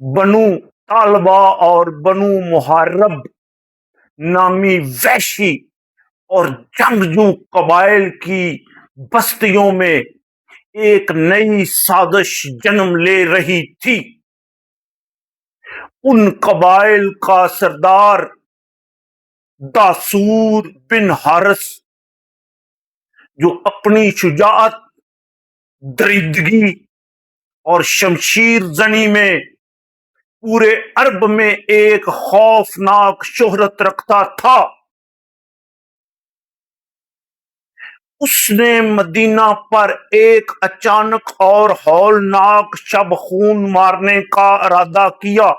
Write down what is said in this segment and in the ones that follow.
بنو طالبہ اور بنو محارب نامی وحشی اور جنگجو قبائل کی بستیوں میں ایک نئی سازش جنم لے رہی تھی۔ ان قبائل کا سردار داسور بن حارث، جو اپنی شجاعت، دریدگی اور شمشیر زنی میں پورے عرب میں ایک خوفناک شہرت رکھتا تھا، اس نے مدینہ پر ایک اچانک اور ہولناک شب خون مارنے کا ارادہ کیا۔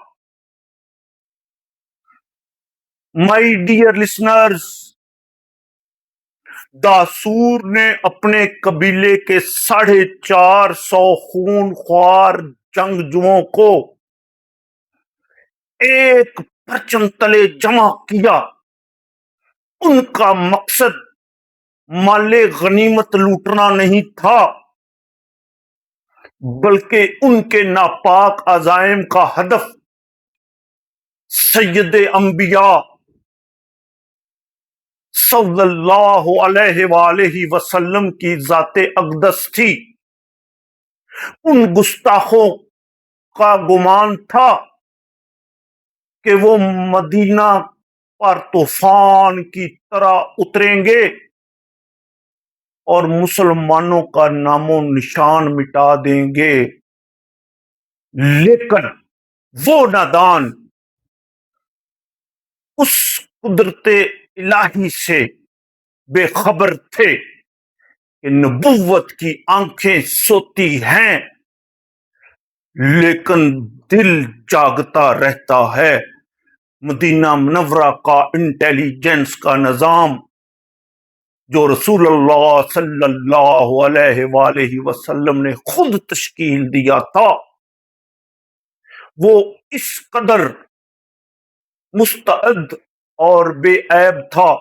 مائی ڈیئر لسنرز، داسور نے اپنے قبیلے کے 450 خون خوار جنگجوؤں کو ایک پرچم تلے جمع کیا۔ ان کا مقصد مال غنیمت لوٹنا نہیں تھا، بلکہ ان کے ناپاک عزائم کا ہدف سید انبیاء صلی اللہ علیہ وآلہ وسلم کی ذات اقدس تھی۔ ان گستاخوں کا گمان تھا کہ وہ مدینہ پر طوفان کی طرح اتریں گے اور مسلمانوں کا نام و نشان مٹا دیں گے، لیکن وہ نادان اس قدرت الہی سے بے خبر تھے کہ نبوت کی آنکھیں سوتی ہیں لیکن دل جاگتا رہتا ہے۔ مدینہ منورہ کا انٹیلیجنس کا نظام، جو رسول اللہ صلی اللہ علیہ وآلہ وسلم نے خود تشکیل دیا تھا، وہ اس قدر مستعد اور بے عیب تھا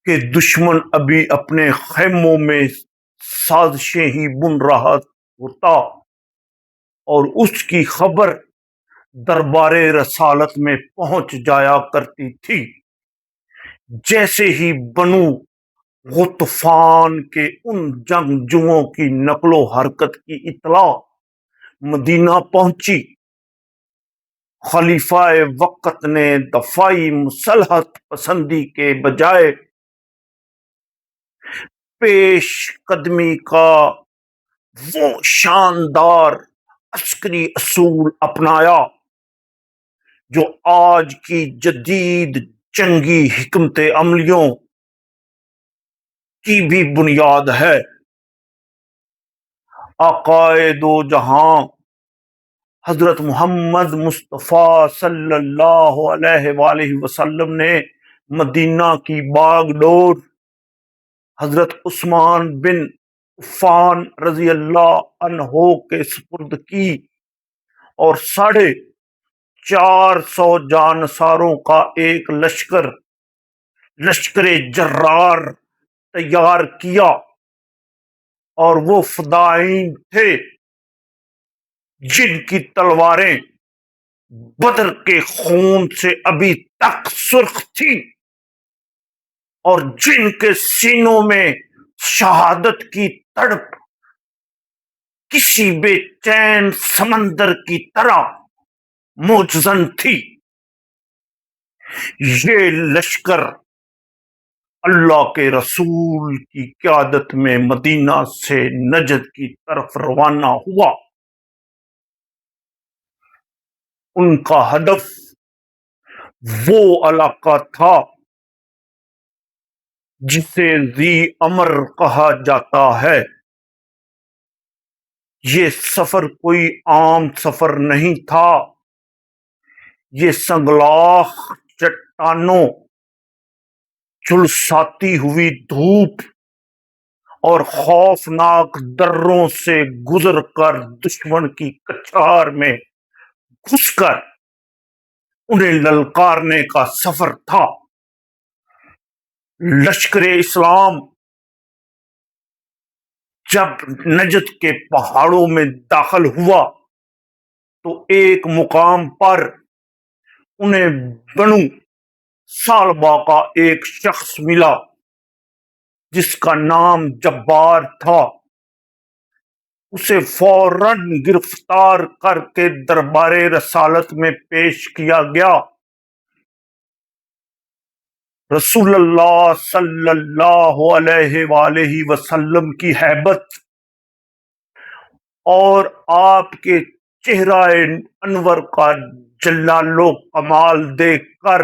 کہ دشمن ابھی اپنے خیموں میں سازشیں ہی بن رہا ہوتا اور اس کی خبر دربار رسالت میں پہنچ جایا کرتی تھی۔ جیسے ہی بنو غطفان کے ان جنگجوؤں کی نقل و حرکت کی اطلاع مدینہ پہنچی، خلیفہ وقت نے دفاعی مصالحت پسندی کے بجائے پیش قدمی کا وہ شاندار عسکری اصول اپنایا جو آج کی جدید جنگی حکمت عملیوں کی بھی بنیاد ہے۔ آقائے دو جہاں حضرت محمد مصطفیٰ صلی اللہ علیہ وآلہ وسلم نے مدینہ کی باغ ڈور حضرت عثمان بن عفان رضی اللہ عنہ کے سپرد کی اور 450 جانساروں کا ایک لشکر جرار تیار کیا، اور وہ فدائین تھے جن کی تلواریں بدر کے خون سے ابھی تک سرخ تھی اور جن کے سینوں میں شہادت کی تڑپ کسی بے چین سمندر کی طرح موجزن تھی۔ یہ لشکر اللہ کے رسول کی قیادت میں مدینہ سے نجد کی طرف روانہ ہوا۔ ان کا ہدف وہ علاقہ تھا جسے ذی امر کہا جاتا ہے۔ یہ سفر کوئی عام سفر نہیں تھا، یہ سنگلاخ چٹانوں، جھلساتی ہوئی دھوپ اور خوفناک دروں سے گزر کر دشمن کی کچھار میں گھس کر انہیں للکارنے کا سفر تھا۔ لشکر اسلام جب نجد کے پہاڑوں میں داخل ہوا تو ایک مقام پر انہیں بنو سالبہ کا ایک شخص ملا جس کا نام جبار تھا. اسے فوراً گرفتار کر کے دربار رسالت میں پیش کیا گیا. رسول اللہ صلی اللہ علیہ وآلہ وسلم کی ہیبت اور آپ کے چہرہ انور کا جلال و کمال دیکھ کر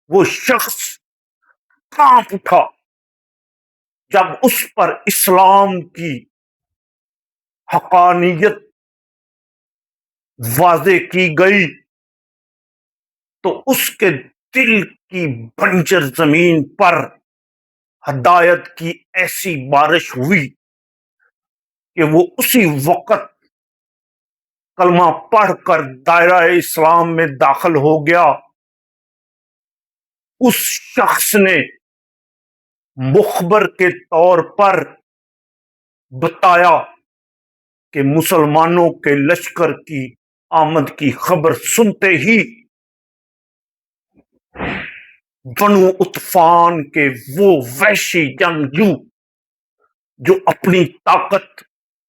وہ شخص کانپ اٹھا. جب اس پر اسلام کی حقانیت واضح کی گئی تو اس کے دل کی بنجر زمین پر ہدایت کی ایسی بارش ہوئی کہ وہ اسی وقت کلمہ پڑھ کر دائرہ اسلام میں داخل ہو گیا. اس شخص نے مخبر کے طور پر بتایا کہ مسلمانوں کے لشکر کی آمد کی خبر سنتے ہی بنو عطفان کے وہ وحشی جنگجو جو اپنی طاقت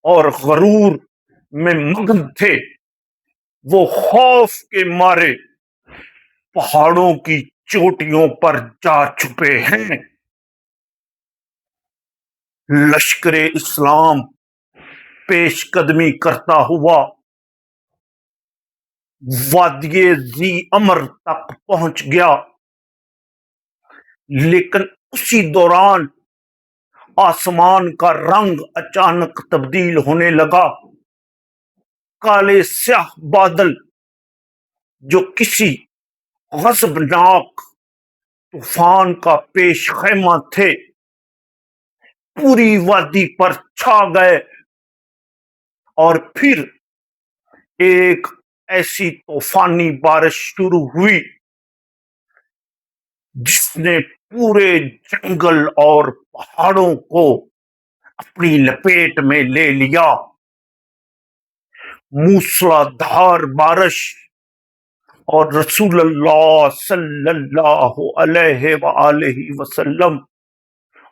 اور غرور میں مگن تھے وہ خوف کے مارے پہاڑوں کی چوٹیوں پر جا چھپے ہیں. لشکر اسلام پیش قدمی کرتا ہوا وادی ذی امر تک پہنچ گیا، لیکن اسی دوران آسمان کا رنگ اچانک تبدیل ہونے لگا. کالے سیاہ بادل جو کسی غضبناک طوفان کا پیش خیمہ تھے پوری وادی پر چھا گئے، اور پھر ایک ایسی طوفانی بارش شروع ہوئی جس نے پورے جنگل اور پہاڑوں کو اپنی لپیٹ میں لے لیا. موسلا دھار بارش اور رسول اللہ صلی اللہ علیہ وآلہ وسلم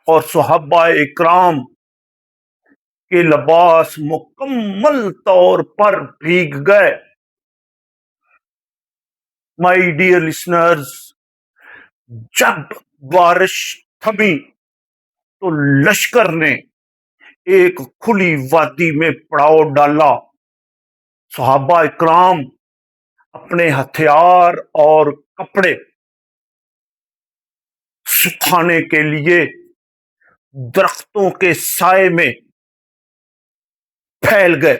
اور صحابہ اکرام کے لباس مکمل طور پر بھیگ گئے. مائی ڈیئر لسنرز، جب بارش تھمی تو لشکر نے ایک کھلی وادی میں پڑاؤ ڈالا. صحابہ اکرام اپنے ہتھیار اور کپڑے سکھانے کے لیے درختوں کے سائے میں پھیل گئے.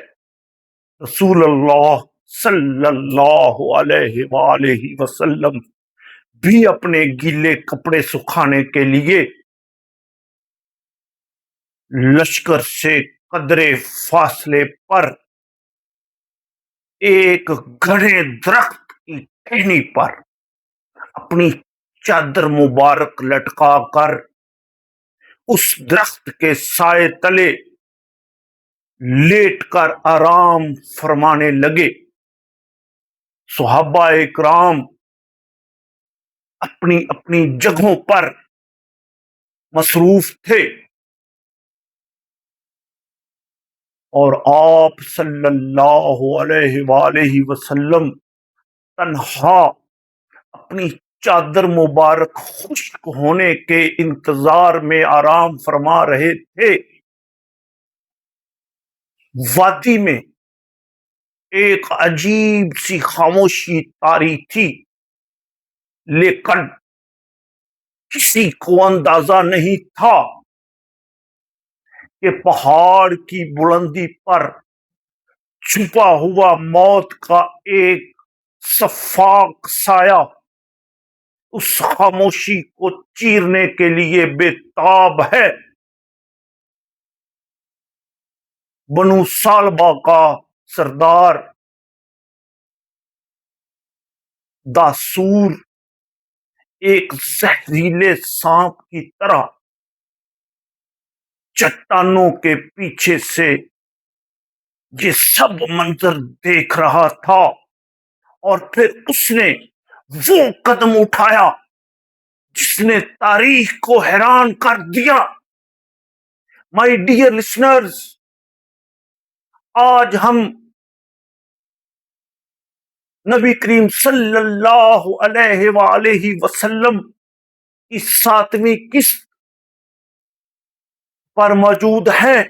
رسول اللہ صلی اللہ علیہ وآلہ وسلم بھی اپنے گیلے کپڑے سکھانے کے لیے لشکر سے قدرے فاصلے پر ایک گھنے درخت کی ٹہنی پر اپنی چادر مبارک لٹکا کر اس درخت کے سائے تلے لیٹ کر آرام فرمانے لگے. صحابہ اکرام اپنی اپنی جگہوں پر مصروف تھے اور آپ صلی اللہ علیہ وآلہ وسلم تنہا اپنی چادر مبارک خشک ہونے کے انتظار میں آرام فرما رہے تھے. وادی میں ایک عجیب سی خاموشی طاری تھی، لیکن کسی کو اندازہ نہیں تھا کہ پہاڑ کی بلندی پر چھپا ہوا موت کا ایک شفاف سایہ اس خاموشی کو چیرنے کے لیے بے تاب ہے. بنو سالبہ کا سردار داسور ایک زہریلے سانپ کی طرح چٹانوں کے پیچھے سے یہ سب منظر دیکھ رہا تھا اور پھر اس نے وہ قدم اٹھایا جس نے تاریخ کو حیران کر دیا۔ مائی ڈیئر لسنرز، آج ہم نبی کریم صلی اللہ علیہ وآلہ وسلم کی 7ویں قسط پر موجود ہیں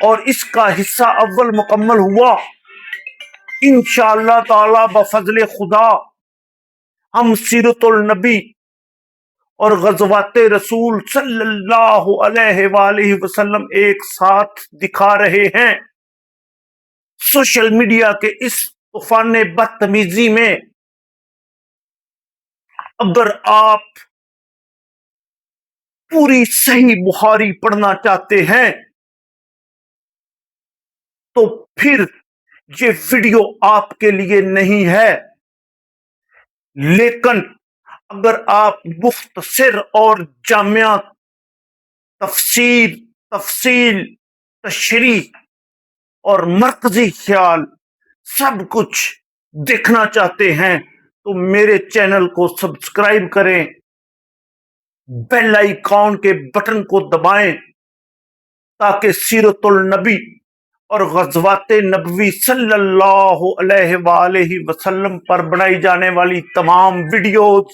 اور اس کا حصہ اول مکمل ہوا۔ انشاءاللہ تعالی بفضل خدا ہم سیرت النبی اور غزوات رسول صلی اللہ علیہ وآلہ وسلم ایک ساتھ دکھا رہے ہیں۔ سوشل میڈیا کے اس طوفان بدتمیزی میں اگر آپ پوری صحیح بخاری پڑھنا چاہتے ہیں تو پھر یہ ویڈیو آپ کے لیے نہیں ہے، لیکن اگر آپ مختصر اور جامع تفصیل، تشریح اور مرکزی خیال سب کچھ دیکھنا چاہتے ہیں تو میرے چینل کو سبسکرائب کریں، بیل آئیکن کے بٹن کو دبائیں تاکہ سیرت النبی اور غزوات نبوی صلی اللہ علیہ وآلہ وسلم پر بنائی جانے والی تمام ویڈیوز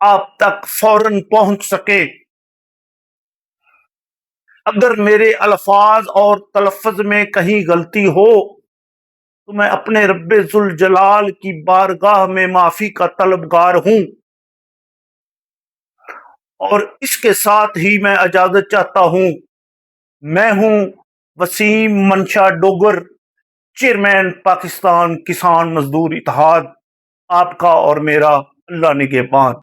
آپ تک فوراً پہنچ سکے۔ اگر میرے الفاظ اور تلفظ میں کہیں غلطی ہو تو میں اپنے رب ذوالجلال کی بارگاہ میں معافی کا طلبگار ہوں، اور اس کے ساتھ ہی میں اجازت چاہتا ہوں۔ میں ہوں وسیم منشا ڈوگر، چیئرمین پاکستان کسان مزدور اتحاد، آپ کا اور میرا اللہ نگہبان۔